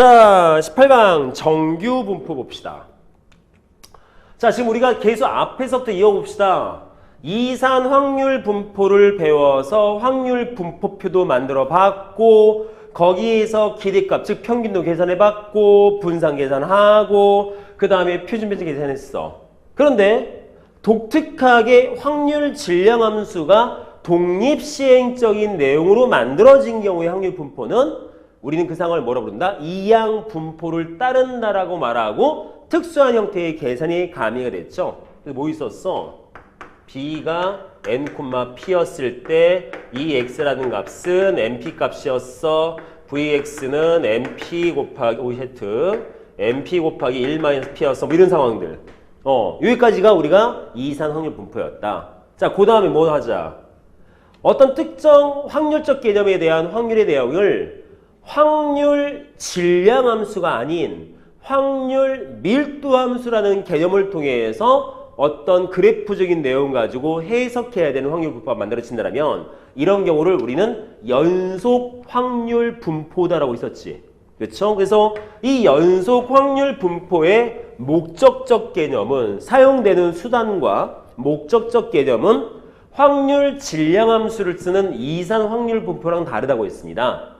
자, 18강 정규 분포 봅시다. 자, 지금 우리가 계속 앞에서부터 이어봅시다. 이산 확률 분포를 배워서 확률 분포표도 만들어 봤고, 거기에서 기대값, 즉 평균도 계산해 봤고, 분산 계산하고, 그 다음에 표준변제 계산했어. 그런데 독특하게 확률 질량함수가 독립시행적인 내용으로 만들어진 경우의 확률 분포는 우리는 그 상황을 뭐라고 부른다? 이항 분포를 따른다라고 말하고 특수한 형태의 계산이 가미가 됐죠. 그래서 뭐 있었어? b가 n, p였을 때 이 x라는 값은 np 값이었어. vx는 np 곱하기 오세트 np 곱하기 1-p였어. 뭐 이런 상황들. 여기까지가 우리가 이산 확률 분포였다. 자, 그 다음에 뭐 하자? 어떤 특정 확률적 개념에 대한 확률의 내용을 확률 질량함수가 아닌 확률 밀도함수라는 개념을 통해서 어떤 그래프적인 내용 가지고 해석해야 되는 확률 분포가 만들어진다면 이런 경우를 우리는 연속 확률 분포다라고 했었지. 그렇죠? 그래서 이 연속 확률 분포의 목적적 개념은 사용되는 수단과 목적적 개념은 확률 질량함수를 쓰는 이산 확률 분포랑 다르다고 했습니다.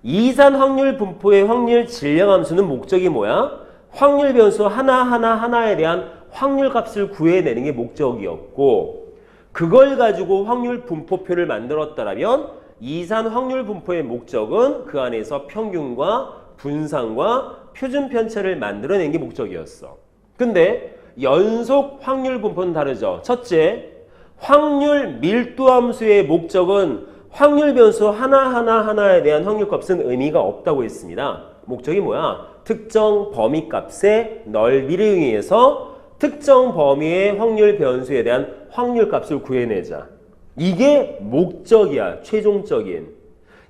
이산 확률 분포의 확률 질량함수는 목적이 뭐야? 확률 변수 하나에 대한 확률 값을 구해내는 게 목적이었고, 그걸 가지고 확률 분포표를 만들었다면 이산 확률 분포의 목적은 그 안에서 평균과 분산과 표준 편차를 만들어낸 게 목적이었어. 근데 연속 확률 분포는 다르죠. 첫째, 확률 밀도함수의 목적은 확률 변수 하나에 대한 확률값은 의미가 없다고 했습니다. 목적이 뭐야? 특정 범위 값의 넓이를 이용해서 특정 범위의 확률 변수에 대한 확률값을 구해내자. 이게 목적이야. 최종적인.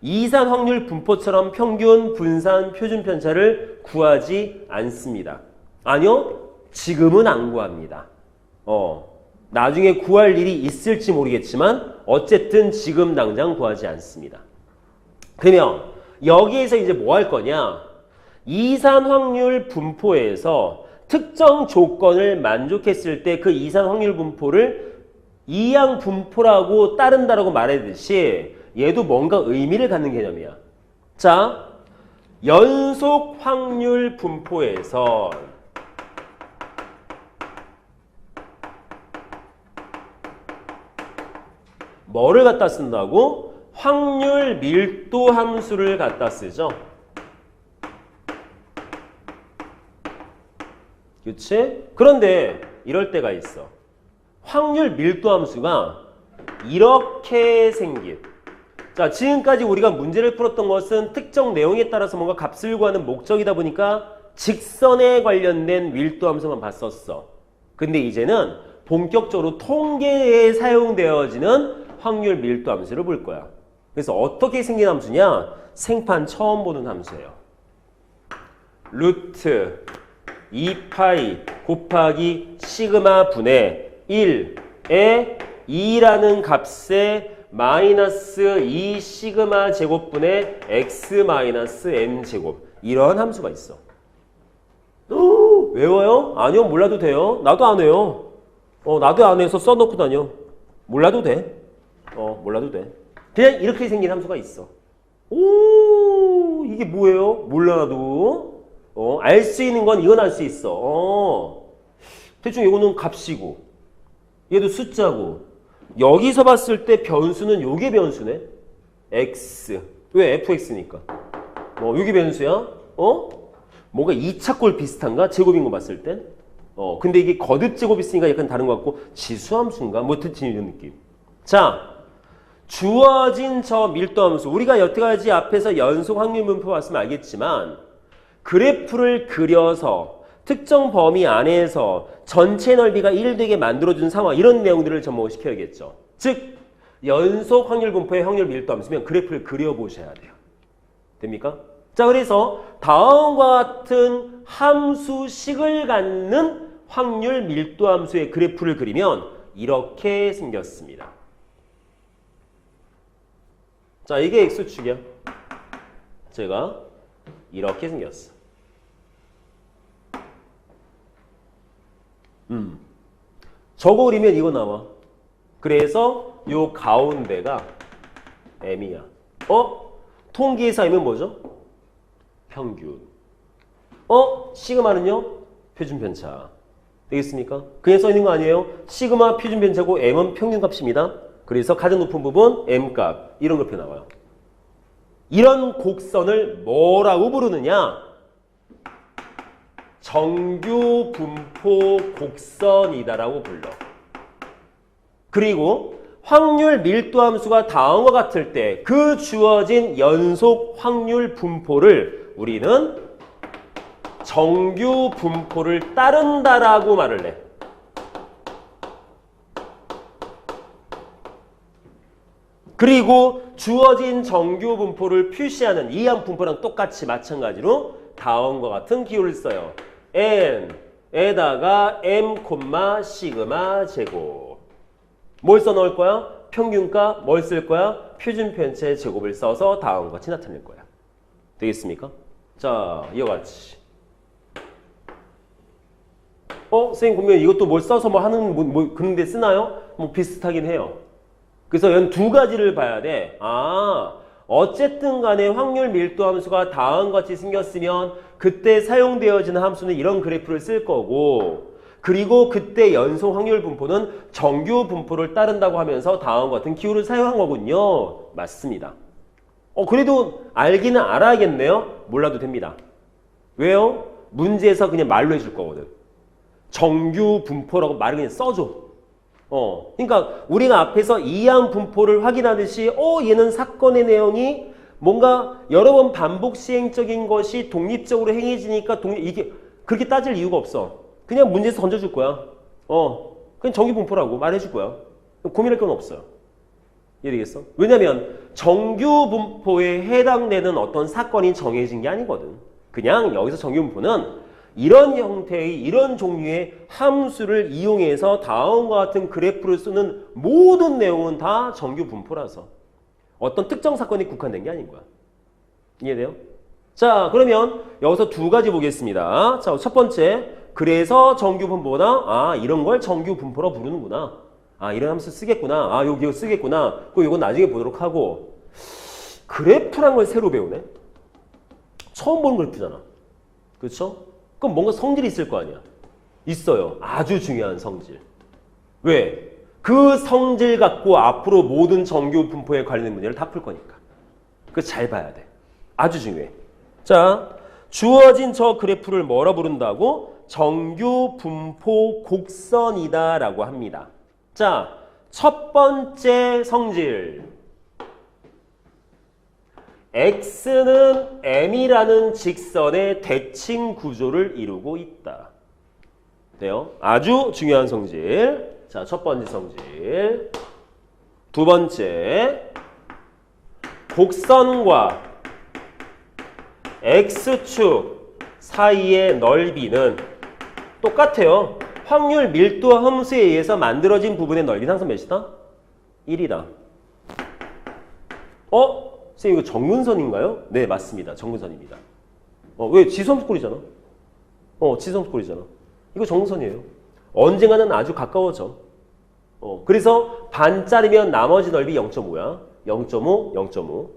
이산 확률 분포처럼 평균, 분산, 표준 편차를 구하지 않습니다. 아니요. 지금은 안 구합니다. 나중에 구할 일이 있을지 모르겠지만 어쨌든 지금 당장 구하지 않습니다. 그러면 여기에서 이제 뭐 할 거냐? 이산 확률 분포에서 특정 조건을 만족했을 때 그 이산 확률 분포를 이항 분포라고 따른다라고 말했듯이 얘도 뭔가 의미를 갖는 개념이야. 자, 연속 확률 분포에서 뭐를 갖다 쓴다고? 확률 밀도 함수를 갖다 쓰죠. 그치? 그런데 이럴 때가 있어. 확률 밀도 함수가 이렇게 생긴. 자, 지금까지 우리가 문제를 풀었던 것은 특정 내용에 따라서 뭔가 값을 구하는 목적이다 보니까 직선에 관련된 밀도 함수만 봤었어. 근데 이제는 본격적으로 통계에 사용되어지는 확률 밀도 함수를 볼 거야. 그래서 어떻게 생긴 함수냐? 생판 처음 보는 함수예요. 루트 2파이 곱하기 시그마 분의 1에 2라는 값에 마이너스 2 시그마 제곱분의 x 마이너스 m 제곱. 이런 함수가 있어. 외워요? 아니요, 몰라도 돼요. 나도 안 해요. 나도 안 해서 써놓고 다녀. 몰라도 돼. 몰라도 돼. 그냥 이렇게 생긴 함수가 있어. 오, 이게 뭐예요? 몰라도. 알 수 있는 건 이건 알 수 있어. 대충 이거는 값이고, 얘도 숫자고, 여기서 봤을 때 변수는 요게 변수네? x. 왜? fx니까. 요게 변수야? 뭔가 2차꼴 비슷한가? 제곱인 거 봤을 땐? 근데 이게 거듭 제곱 있으니까 약간 다른 것 같고, 지수함수인가? 뭐, 대충 이런 느낌. 자, 주어진 저 밀도함수, 우리가 여태까지 앞에서 연속 확률 분포 봤으면 알겠지만 그래프를 그려서 특정 범위 안에서 전체 넓이가 1 되게 만들어준 상황, 이런 내용들을 접목시켜야겠죠. 즉 연속 확률 분포의 확률 밀도함수면 그래프를 그려보셔야 돼요. 됩니까? 자, 그래서 다음과 같은 함수식을 갖는 확률 밀도함수의 그래프를 그리면 이렇게 생겼습니다. 자, 이게 X축이야. 제가 이렇게 생겼어. 저거 그리면 이거 나와. 그래서 요 가운데가 m이야. 통계에서 m은 뭐죠? 평균. 시그마는요? 표준 편차. 되겠습니까? 그냥 써 있는 거 아니에요? 시그마 표준 편차고 m은 평균 값입니다. 그래서 가장 높은 부분 m 값 이런 거 나와요. 이런 곡선을 뭐라고 부르느냐? 정규 분포 곡선이다라고 불러. 그리고 확률 밀도 함수가 다음과 같을 때 그 주어진 연속 확률 분포를 우리는 정규 분포를 따른다라고 말을 해. 그리고 주어진 정규 분포를 표시하는 이항 분포랑 똑같이 마찬가지로 다음과 같은 기호를 써요. n에다가 m, 시그마 제곱. 뭘 써 넣을 거야? 평균값. 뭘 쓸 거야? 표준 편차의 제곱을 써서 다음과 같이 나타낼 거야. 되겠습니까? 자, 이와 같이. 선생님 그러면 이것도 뭘 써서 뭐 하는 그런 데 쓰나요? 뭐 비슷하긴 해요. 그래서 연 두 가지를 봐야 돼. 어쨌든 간에 확률 밀도 함수가 다음과 같이 생겼으면 그때 사용되어지는 함수는 이런 그래프를 쓸 거고, 그리고 그때 연속 확률 분포는 정규 분포를 따른다고 하면서 다음과 같은 기호를 사용한 거군요. 맞습니다. 그래도 알기는 알아야겠네요. 몰라도 됩니다. 왜요? 문제에서 그냥 말로 해줄 거거든. 정규 분포라고 말을 그냥 써줘. 그러니까 우리가 앞에서 이항 분포를 확인하듯이 얘는 사건의 내용이 뭔가 여러 번 반복 시행적인 것이 독립적으로 행해지니까 이게 그렇게 따질 이유가 없어. 그냥 문제에서 던져줄 거야. 그냥 정규 분포라고 말해줄 거야. 고민할 건 없어요. 이해되겠어? 왜냐면 정규 분포에 해당되는 어떤 사건이 정해진 게 아니거든. 그냥 여기서 정규 분포는 이런 형태의 이런 종류의 함수를 이용해서 다음과 같은 그래프를 쓰는 모든 내용은 다 정규 분포라서 어떤 특정 사건이 국한된 게 아닌 거야. 이해돼요? 자, 그러면 여기서 두 가지 보겠습니다. 자, 첫 번째, 그래서 정규 분포보다 이런 걸 정규 분포로 부르는구나. 이런 함수 쓰겠구나. 이거 쓰겠구나. 그리고 이건 나중에 보도록 하고. 그래프란 걸 새로 배우네. 처음 보는 그래프잖아. 그렇죠? 그럼 뭔가 성질이 있을 거 아니야. 있어요. 아주 중요한 성질. 왜? 그 성질 갖고 앞으로 모든 정규 분포에 관련된 문제를 다 풀 거니까. 그거 잘 봐야 돼. 아주 중요해. 자, 주어진 저 그래프를 뭐라 부른다고? 정규 분포 곡선이다 라고 합니다. 자, 첫 번째 성질. x는 m이라는 직선의 대칭 구조를 이루고 있다. 돼요? 아주 중요한 성질. 자, 첫 번째 성질. 두 번째. 곡선과 x축 사이의 넓이는 똑같아요. 확률 밀도 함수에 의해서 만들어진 부분의 넓이는 항상 몇이다? 1이다. 선생님 이거 정근선인가요? 네, 맞습니다. 정근선입니다. 왜? 지수함수꼴이잖아. 지수함수꼴이잖아. 이거 정근선이에요. 언젠가는 아주 가까워져. 그래서 반짜리면 나머지 넓이 0.5야. 0.5, 0.5.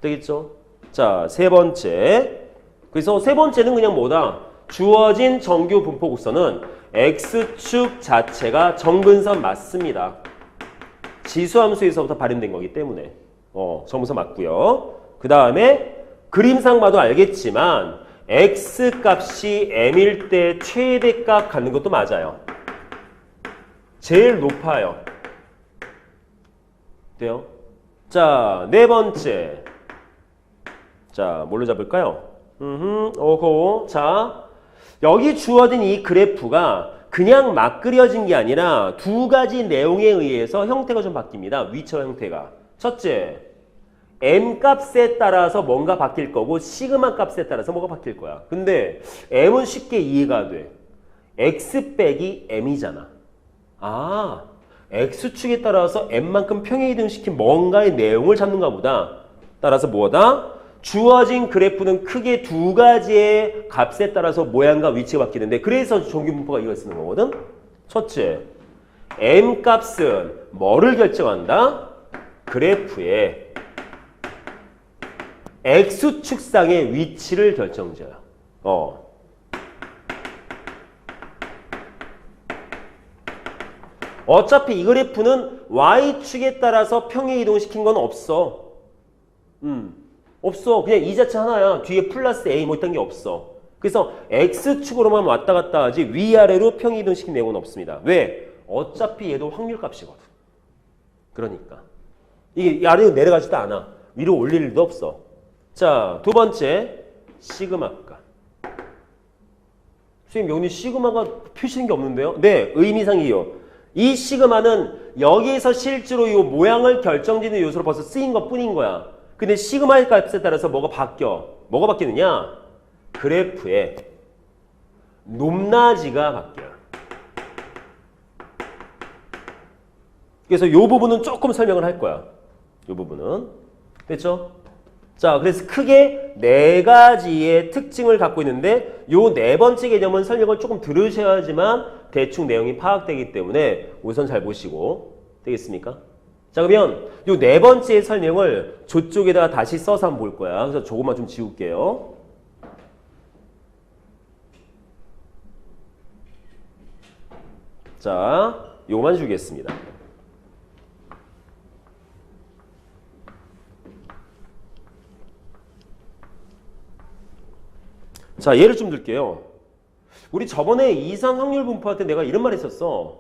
되겠죠? 자, 세 번째. 그래서 세 번째는 그냥 뭐다? 주어진 정규 분포 곡선은 x축 자체가 정근선 맞습니다. 지수함수에서부터 발현된 거기 때문에. 정근선 맞고요. 그 다음에 그림상 봐도 알겠지만 x값이 m일 때 최대값 갖는 것도 맞아요. 제일 높아요. 돼요? 자, 네 번째. 자, 뭘로 잡을까요? 자, 여기 주어진 이 그래프가 그냥 막 그려진 게 아니라 두 가지 내용에 의해서 형태가 좀 바뀝니다. 위처 형태가. 첫째, m 값에 따라서 뭔가 바뀔 거고 시그마 값에 따라서 뭐가 바뀔 거야. 근데 m은 쉽게 이해가 돼. x 빼기 m이잖아. x축에 따라서 m만큼 평행이동시킨 뭔가의 내용을 잡는가 보다. 따라서 뭐다? 주어진 그래프는 크게 두 가지의 값에 따라서 모양과 위치가 바뀌는데 그래서 정규분포가 이걸 쓰는 거거든. 첫째, m 값은 뭐를 결정한다? 그래프의 x축상의 위치를 결정져요. 어차피 이 그래프는 y축에 따라서 평행 이동시킨 건 없어. 없어. 그냥 이 자체 하나야. 뒤에 플러스 a 뭐 이딴 게 없어. 그래서 x축으로만 왔다 갔다 하지 위아래로 평행 이동시킨 내용은 없습니다. 왜? 어차피 얘도 확률 값이거든. 그러니까 이게 아래로 내려가지도 않아. 위로 올릴 일도 없어. 자, 두 번째 시그마가. 선생님 여기 시그마가 표시된 게 없는데요? 네, 의미상이요. 이 시그마는 여기에서 실제로 이 모양을 결정짓는 요소로 벌써 쓰인 것 뿐인 거야. 근데 시그마의 값에 따라서 뭐가 바뀌어? 뭐가 바뀌느냐? 그래프의 높낮이가 바뀌어요. 그래서 이 부분은 조금 설명을 할 거야. 이 부분은. 됐죠? 자, 그래서 크게 네 가지의 특징을 갖고 있는데 요 네 번째 개념은 설명을 조금 들으셔야지만 대충 내용이 파악되기 때문에 우선 잘 보시고 되겠습니까? 자, 그러면 요 네 번째 설명을 저쪽에다가 다시 써서 한번 볼 거야. 그래서 조금만 좀 지울게요. 자, 요거만 주겠습니다. 자, 예를 좀 들게요. 우리 저번에 이산 확률 분포할 때 내가 이런 말 했었어.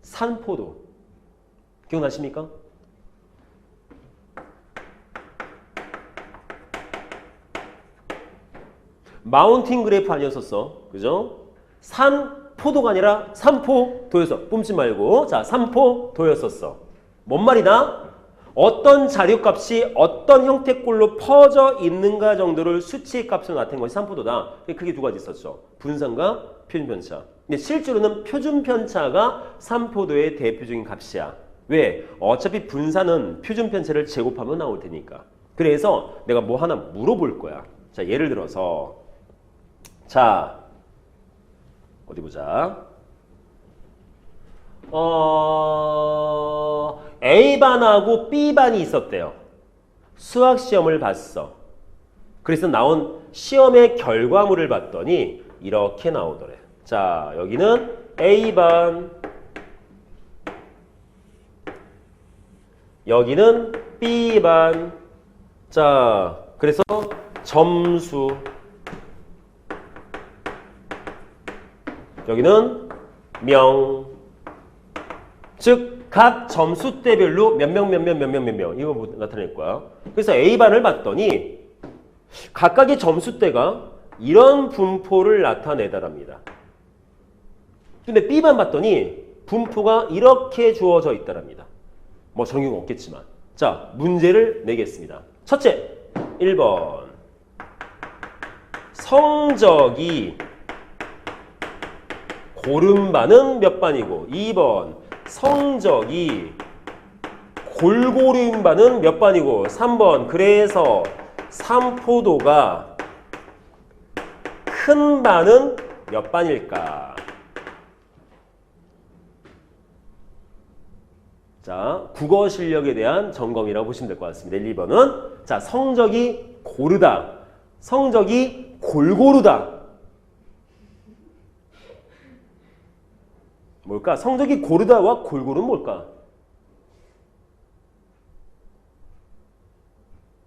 산포도. 기억나십니까? 마운틴 그래프 아니었었어. 그죠? 산포도가 아니라 산포도였어. 뿜지 말고. 자, 산포도였었어. 뭔 말이다? 어떤 자료값이 어떤 형태꼴로 퍼져 있는가 정도를 수치의 값으로 나타낸 것이 산포도다. 그게 두 가지 있었죠. 분산과 표준편차. 근데 실제로는 표준편차가 산포도의 대표적인 값이야. 왜? 어차피 분산은 표준편차를 제곱하면 나올 테니까. 그래서 내가 뭐 하나 물어볼 거야. 자, 예를 들어서 자, 어디 보자. A반하고 B반이 있었대요. 수학시험을 봤어. 그래서 나온 시험의 결과물을 봤더니 이렇게 나오더래. 자, 여기는 A반, 여기는 B반. 자, 그래서 점수, 여기는 명. 즉, 각 점수대별로 몇 명 이거 뭐 나타낼 거야. 그래서 A반을 봤더니 각각의 점수대가 이런 분포를 나타내다랍니다. 근데 B반 봤더니 분포가 이렇게 주어져 있다랍니다. 뭐 저런 경우 없겠지만. 자, 문제를 내겠습니다. 첫째, 1번. 성적이 고른 반은 몇 반이고 2번. 성적이 골고루인 반은 몇 반이고 3번. 그래서 산포도가 큰 반은 몇 반일까? 자, 국어 실력에 대한 점검이라고 보시면 될 것 같습니다. 1, 2번은 자, 성적이 고르다. 성적이 골고루다. 뭘까? 성적이 고르다와 골고루는 뭘까?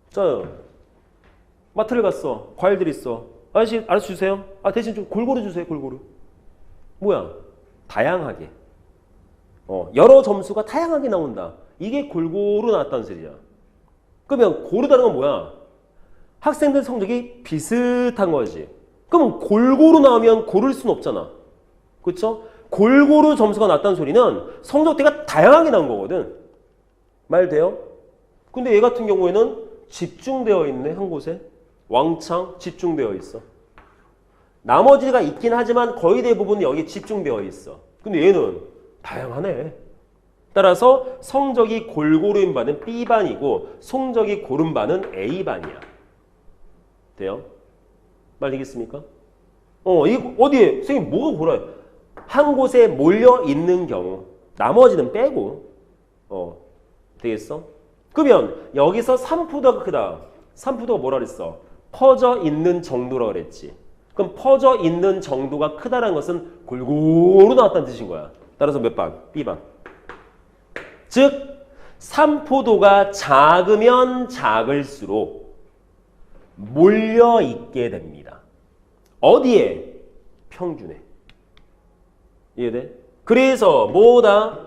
자, 마트를 갔어. 과일들이 있어. 아저씨 알아서 주세요. 아, 대신 좀 골고루 주세요. 골고루. 뭐야? 다양하게. 여러 점수가 다양하게 나온다. 이게 골고루 나왔다는 소리야. 그러면 고르다는 건 뭐야? 학생들 성적이 비슷한 거지. 그럼 골고루 나오면 고를 수는 없잖아. 그렇죠? 골고루 점수가 났다는 소리는 성적대가 다양하게 나온 거거든. 말 돼요? 근데 얘 같은 경우에는 집중되어 있네. 한 곳에. 왕창 집중되어 있어. 나머지가 있긴 하지만 거의 대부분 여기 집중되어 있어. 근데 얘는 다양하네. 따라서 성적이 골고루인 반은 B반이고 성적이 고른 반은 A반이야. 돼요? 말 되겠습니까? 이거 어디에? 선생님 뭐가 골아요? 한 곳에 몰려 있는 경우 나머지는 빼고 되겠어? 그러면 여기서 산포도가 크다. 산포도가 뭐라 그랬어? 퍼져 있는 정도라 그랬지. 그럼 퍼져 있는 정도가 크다는 것은 골고루 나왔다는 뜻인 거야. 따라서 몇 번? B번. 즉 산포도가 작으면 작을수록 몰려 있게 됩니다. 어디에? 평균에. 이해돼? 그래서 뭐다?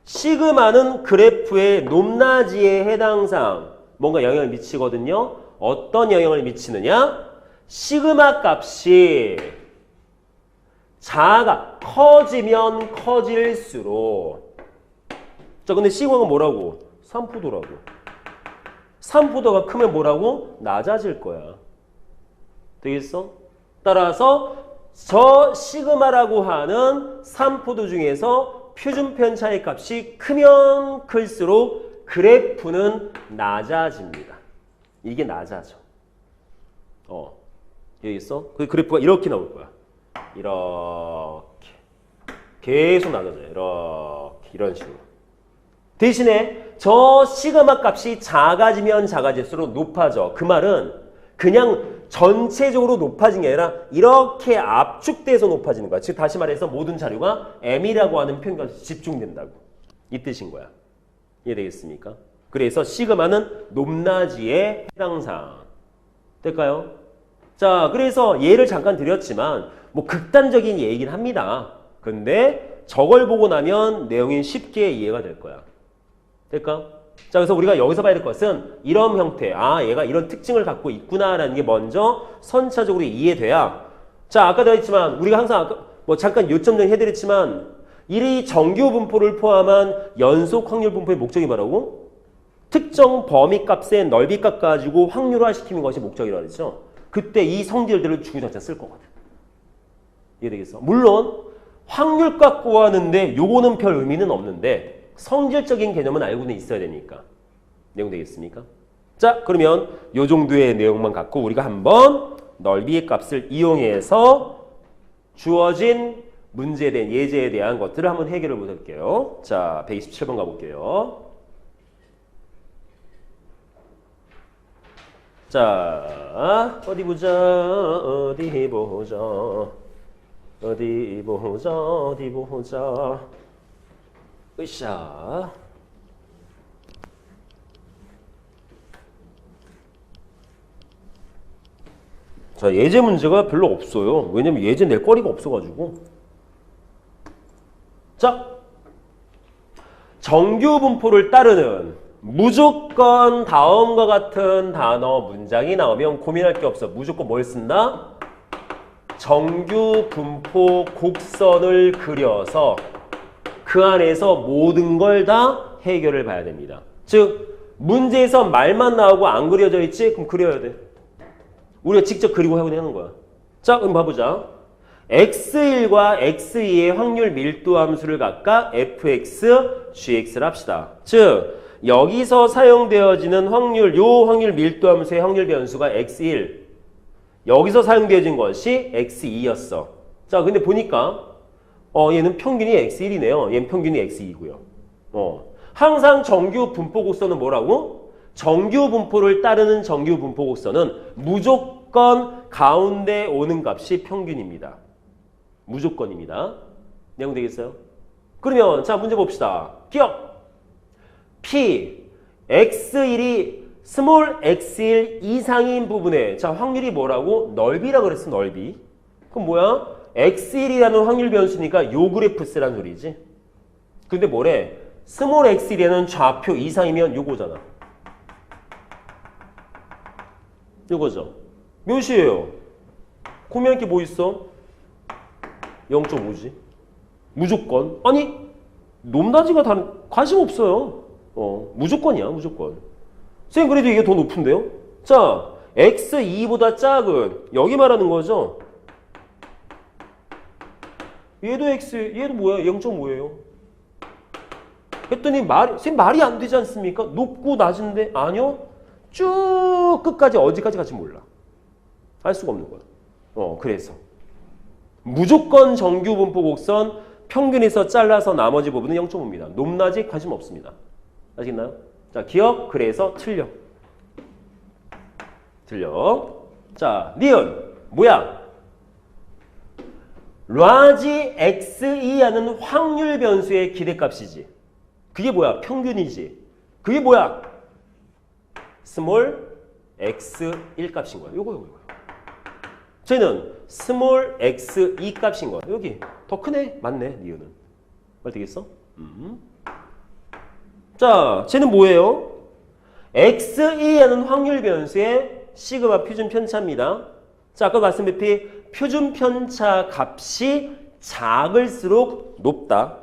시그마는 그래프의 높낮이에 해당상 뭔가 영향을 미치거든요. 어떤 영향을 미치느냐? 시그마 값이 커지면 커질수록 자 근데 시그마가 뭐라고? 산포도라고. 산포도가 크면 뭐라고? 낮아질 거야. 되겠어? 따라서 저 시그마라고 하는 산포도 중에서 표준 편차의 값이 크면 클수록 그래프는 낮아집니다. 이게 낮아져. 여기 있어? 그 그래프가 이렇게 나올 거야. 이렇게. 계속 낮아져요. 이렇게. 이런 식으로. 대신에 저 시그마 값이 작아지면 작아질수록 높아져. 그 말은 그냥 전체적으로 높아진 게 아니라 이렇게 압축돼서 높아지는 거야. 즉 다시 말해서 모든 자료가 M이라고 하는 표현까지 집중된다고. 이 뜻인 거야. 이해되겠습니까? 그래서 시그마는 높낮이의 해당상. 될까요? 자, 그래서 예를 잠깐 드렸지만 뭐 극단적인 예이긴 합니다. 근데 저걸 보고 나면 내용이 쉽게 이해가 될 거야. 될까? 자, 그래서 우리가 여기서 봐야 될 것은 이런 형태, 얘가 이런 특징을 갖고 있구나라는 게 먼저 선차적으로 이해돼야. 자, 아까도 했지만 우리가 항상 뭐 잠깐 요점 정리 해드렸지만 이 정규 분포를 포함한 연속 확률 분포의 목적이 뭐라고? 특정 범위 값의 넓이 값 가지고 확률화 시키는 것이 목적이라고 했죠. 그때 이 성질들을 주구장창 쓸 거거든. 이해되겠어? 물론 확률값 구하는데 요거는 별 의미는 없는데 성질적인 개념은 알고는 있어야 되니까. 내용 되겠습니까? 자, 그러면 요 정도의 내용만 갖고 우리가 한번 넓이의 값을 이용해서 주어진 문제에 대한 예제에 대한 것들을 한번 해결해 볼게요. 자, 127번 가볼게요. 자, 어디 보자. 으쌰. 자, 예제 문제가 별로 없어요. 왜냐면 예제 낼 거리가 없어가지고. 자, 정규 분포를 따르는 무조건 다음과 같은 단어 문장이 나오면 고민할 게 없어. 무조건 뭘 쓴다? 정규 분포 곡선을 그려서 그 안에서 모든 걸 다 해결을 봐야 됩니다. 즉 문제에서 말만 나오고 안 그려져 있지? 그럼 그려야 돼. 우리가 직접 그리고 하는 거야. 자, 그럼 봐보자. x1과 x2의 확률 밀도 함수를 각각 fx, gx를 합시다. 즉 여기서 사용되어지는 확률, 요 확률 밀도 함수의 확률 변수가 x1. 여기서 사용되어진 것이 x2였어. 자, 근데 보니까 얘는 평균이 x1이네요. 얘는 평균이 x2고요. 항상 정규 분포 곡선은 뭐라고? 정규 분포를 따르는 정규 분포 곡선은 무조건 가운데 오는 값이 평균입니다. 무조건입니다. 내용 되겠어요? 그러면 자, 문제 봅시다. 기억! P, x1이 스몰 x1 이상인 부분에 자, 확률이 뭐라고? 넓이라고 그랬어, 넓이. 그럼 뭐야? x1이라는 확률 변수니까 요 그래프 쓰란 소리지. 근데 뭐래? 스몰 x1이라는 좌표 이상이면 요거잖아. 요거죠. 몇이에요? 고민할 게 뭐 있어? 0.5지. 무조건. 아니, 높낮이가 다른, 관심 없어요. 무조건이야, 무조건. 선생님, 그래도 이게 더 높은데요? 자, x2보다 작은, 여기 말하는 거죠? 얘도 얘도 뭐야? 0.5예요. 했더니 선생님 말이 안 되지 않습니까? 높고 낮은데? 아니요. 쭉 끝까지 어디까지 갈지 몰라. 할 수가 없는 거야. 그래서 무조건 정규 분포 곡선 평균에서 잘라서 나머지 부분은 0.5입니다. 높낮이 관심 없습니다. 아시겠나요? 자, 기억. 그래서 틀려. 자, 니은 뭐야? 라지 XE하는 확률 변수의 기대값이지. 그게 뭐야? 평균이지. 그게 뭐야? 스몰 x1 값인 거야. 요거. 쟤는 스몰 x2 값인 거야. 여기 더 크네. 맞네. 니은은. 말 되겠어? 자, 쟤는 뭐예요? XE하는 확률 변수의 시그마 표준 편차입니다. 자, 아까 말씀드린 표준 편차 값이 작을수록 높다.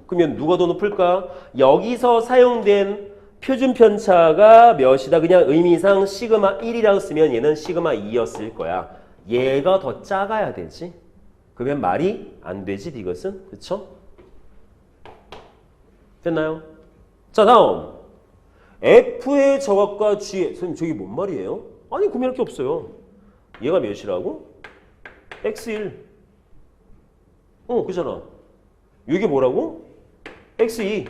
그러면 누가 더 높을까? 여기서 사용된 표준 편차가 몇이다? 그냥 의미상 시그마 1이라고 쓰면 얘는 시그마 2였을 거야. 얘가 더 작아야 되지. 그러면 말이 안 되지, 이것은. 그쵸? 됐나요? 자, 다음. F의 저각과 G의, 선생님, 저게 뭔 말이에요? 아니, 구매할 게 없어요. 얘가 몇이라고? X1. 그잖아. 이게 뭐라고? X2.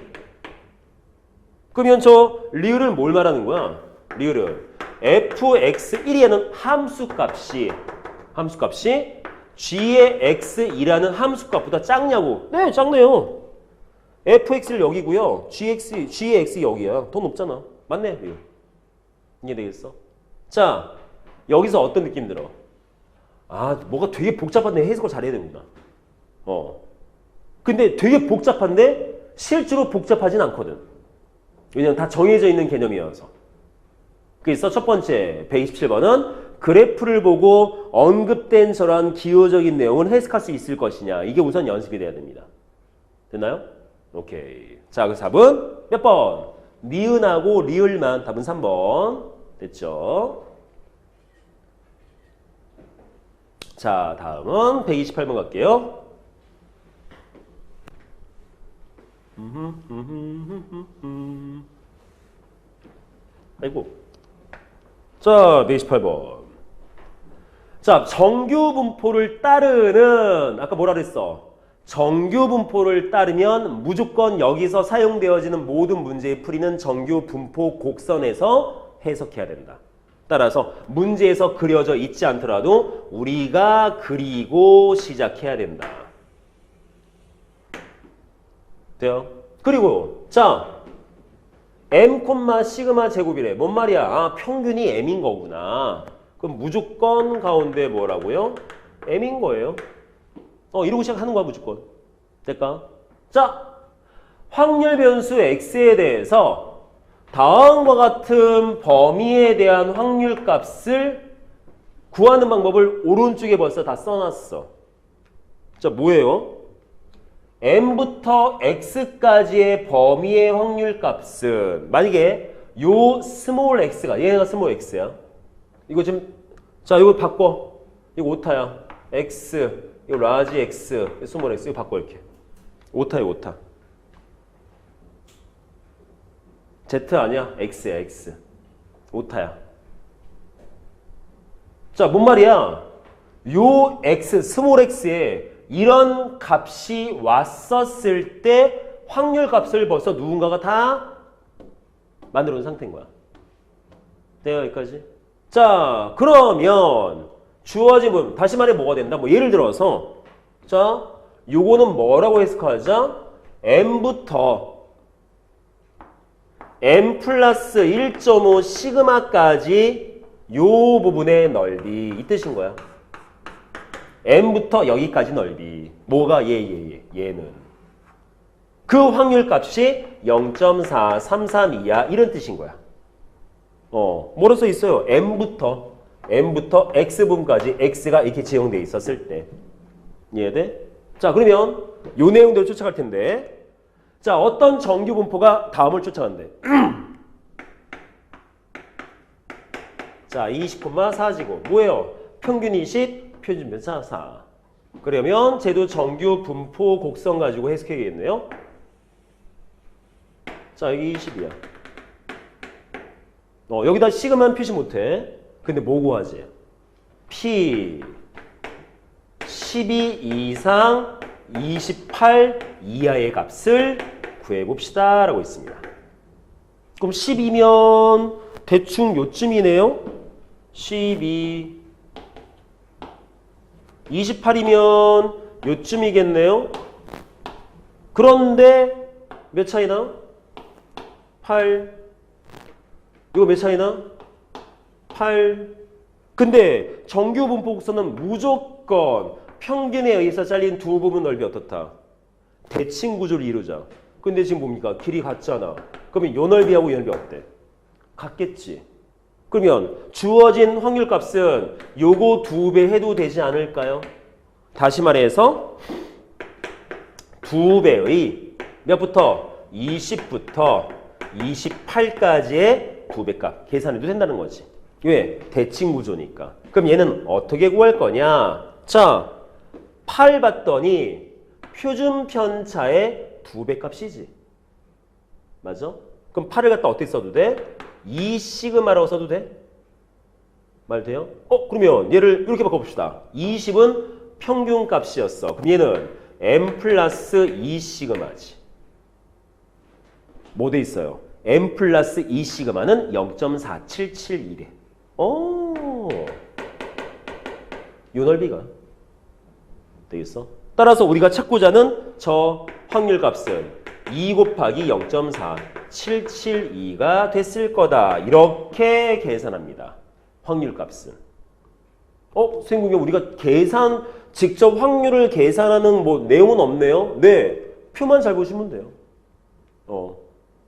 그러면 저 리을은 뭘 말하는 거야? 리을은 fx1이라는 함수값이 g의 x2라는 함수값보다 작냐고? 네, 작네요. fx를 여기고요. g의 x 여기야. 더 높잖아. 맞네. 리을. 이해되겠어? 자, 여기서 어떤 느낌 들어? 아, 뭐가 되게 복잡한데 해석을 잘해야 되는구나. 근데 되게 복잡한데 실제로 복잡하진 않거든. 왜냐면 다 정해져 있는 개념이어서. 그래서 첫 번째 127번은 그래프를 보고 언급된 저런 기호적인 내용을 해석할 수 있을 것이냐. 이게 우선 연습이 돼야 됩니다. 됐나요? 오케이. 자, 그 4번 몇 번? 니은하고 리을만. 답은 3번. 됐죠? 자, 다음은 128번 갈게요. 아이고. 자, 128번. 자, 정규 분포를 따르는, 아까 뭐라 그랬어? 정규 분포를 따르면 무조건 여기서 사용되어지는 모든 문제의 풀이는 정규 분포 곡선에서 해석해야 된다. 따라서 문제에서 그려져 있지 않더라도 우리가 그리고 시작해야 된다. 돼요? 그리고 자, m, 시그마 제곱이래. 뭔 말이야? 아, 평균이 m인 거구나. 그럼 무조건 가운데 뭐라고요? m인 거예요. 이러고 시작하는 거야, 무조건. 될까? 자, 확률 변수 x에 대해서 다음과 같은 범위에 대한 확률 값을 구하는 방법을 오른쪽에 벌써 다 써놨어. 자, 뭐예요? m부터 x까지의 범위의 확률 값은 만약에 요 스몰 x가 얘가 스몰 x야. 이거 지금 자, 이거 바꿔. 이거 오타야. x 이거 라지 x 스몰 x 이거 바꿔 이렇게. 오타야, 오타. Z 아니야? X야, X. 오타야. 자, 뭔 말이야? 요 X, 스몰 X에 이런 값이 왔었을 때 확률 값을 벌써 누군가가 다 만들어 놓은 상태인 거야. 돼요, 여기까지? 자, 그러면 주어진 부분, 다시 말해 뭐가 된다? 뭐 예를 들어서 자, 요거는 뭐라고 해석하자? M부터 m 플러스 1.5 시그마까지 요 부분의 넓이 이 뜻인 거야. m부터 여기까지 넓이. 뭐가 얘는. 그 확률 값이 0.4332야. 이런 뜻인 거야. 뭐로 써 있어요? m부터 x분까지 x가 이렇게 지정돼 있었을 때. 이해돼? 자, 그러면 요 내용대로 쫓아갈 텐데. 자, 어떤 정규 분포가 다음을 쫓아간대. 자, 20,4지고 뭐예요? 평균 20, 표준 편차 4. 그러면 쟤도 정규 분포 곡선 가지고 해석해야겠네요. 자, 여기 20이야. 여기다 시그마는 표시 못해. 근데 뭐 구하지? P 12 이상 28 이하의 값을 구해봅시다 라고 있습니다. 그럼 10이면 대충 요쯤이네요. 12 28이면 요쯤이겠네요. 그런데 몇 차이나? 8. 이거 몇 차이나? 8. 근데 정규 분포 곡선은 무조건 평균에 의해서 잘린 두 부분 넓이 어떻다? 대칭 구조를 이루자. 근데 지금 뭡니까? 길이 같잖아. 그러면 요 넓이하고 이 넓이 어때? 같겠지. 그러면 주어진 확률 값은 요거 2배 해도 되지 않을까요? 다시 말해서 2배의 몇부터? 20부터 28까지의 2배 값 계산해도 된다는 거지. 왜? 대칭 구조니까. 그럼 얘는 어떻게 구할 거냐? 자, 8 봤더니 표준 편차의 2배 값이지. 맞아? 그럼 8을 갖다 어떻게 써도 돼? 2 시그마라고 써도 돼? 말 돼요? 그러면 얘를 이렇게 바꿔봅시다. 20은 평균 값이었어. 그럼 얘는 m 플러스 2 시그마지. 뭐 돼 있어요? m 플러스 2 시그마는 0.4772래. 요 넓이가 되겠어? 따라서 우리가 찾고자 하는 저 확률 값은 2 곱하기 0.4772가 됐을 거다. 이렇게 계산합니다. 확률 값은. 선생님, 우리가 직접 확률을 계산하는 뭐 내용은 없네요. 네. 표만 잘 보시면 돼요.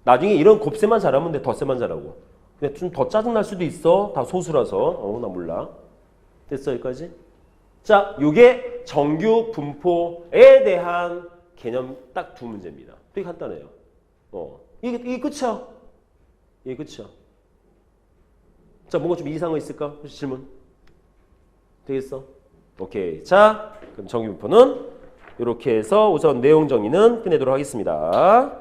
나중에 이런 곱셈만 잘하면 돼. 덧셈만 잘하고. 근데 좀 더 짜증날 수도 있어. 다 소수라서. 나 몰라. 됐어, 여기까지? 자, 요게 정규 분포에 대한 개념 딱 두 문제입니다. 되게 간단해요. 이게 끝이야. 이게 끝이야. 자, 뭔가 좀 이상한 거 있을까? 혹시 질문? 되겠어? 오케이. 자, 그럼 정규 분포는 이렇게 해서 우선 내용 정리는 끝내도록 하겠습니다.